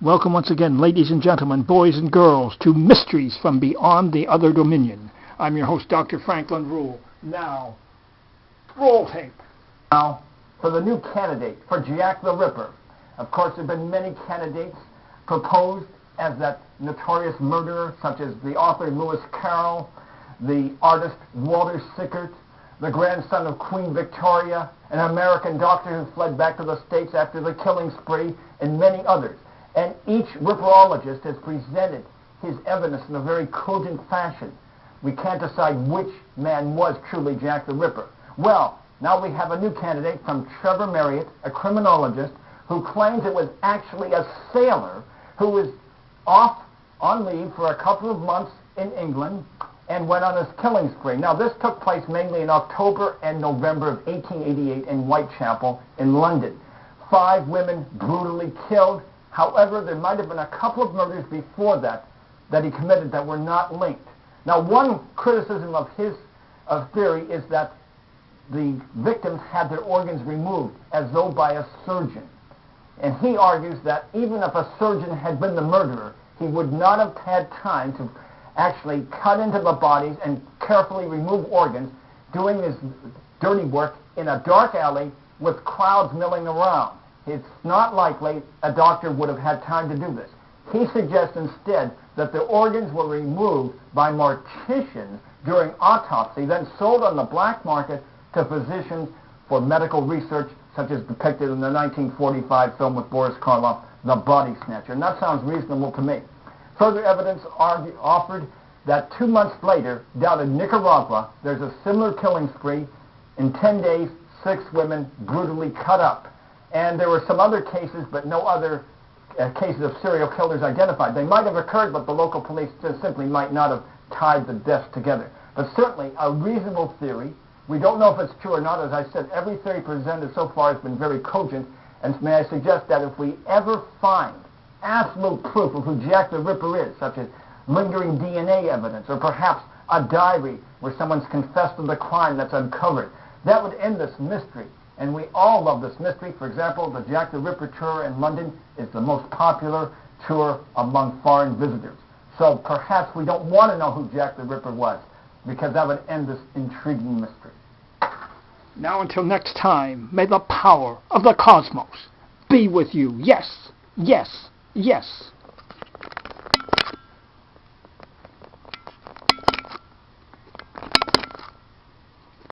Welcome once again, ladies and gentlemen, boys and girls, to Mysteries from Beyond the Other Dominion. I'm your host, Dr. Franklin Ruehl. Now, roll tape. Now, for the new candidate for Jack the Ripper. Of course, there have been many candidates proposed as that notorious murderer, such as the author Lewis Carroll, the artist Walter Sickert, the grandson of Queen Victoria, an American doctor who fled back to the States after the killing spree, and many others. And each ripperologist has presented his evidence in a very cogent fashion. We can't decide which man was truly Jack the Ripper. Well, now we have a new candidate from Trevor Marriott, a criminologist, who claims it was actually a sailor who was off on leave for a couple of months in England and went on his killing spree. Now, this took place mainly in October and November of 1888 in Whitechapel in London. 5 women brutally killed. However, there might have been a couple of murders before that he committed that were not linked. Now, one criticism of his theory is that the victims had their organs removed as though by a surgeon. And he argues that even if a surgeon had been the murderer, he would not have had time to actually cut into the bodies and carefully remove organs, doing this dirty work in a dark alley with crowds milling around. It's not likely a doctor would have had time to do this. He suggests instead that the organs were removed by morticians during autopsy, then sold on the black market to physicians for medical research, such as depicted in the 1945 film with Boris Karloff, The Body Snatcher. And that sounds reasonable to me. Further evidence offered that 2 months later, down in Nicaragua, there's a similar killing spree. In 10 days, 6 women brutally cut up. And there were some other cases, but no other cases of serial killers identified. They might have occurred, but the local police just simply might not have tied the deaths together. But certainly a reasonable theory. We don't know if it's true or not. As I said, every theory presented so far has been very cogent. And may I suggest that if we ever find absolute proof of who Jack the Ripper is, such as lingering DNA evidence, or perhaps a diary where someone's confessed to the crime that's uncovered, that would end this mystery. And we all love this mystery. For example, the Jack the Ripper tour in London is the most popular tour among foreign visitors. So perhaps we don't want to know who Jack the Ripper was, because that would end this intriguing mystery. Now until next time, may the power of the cosmos be with you. Yes, yes, yes.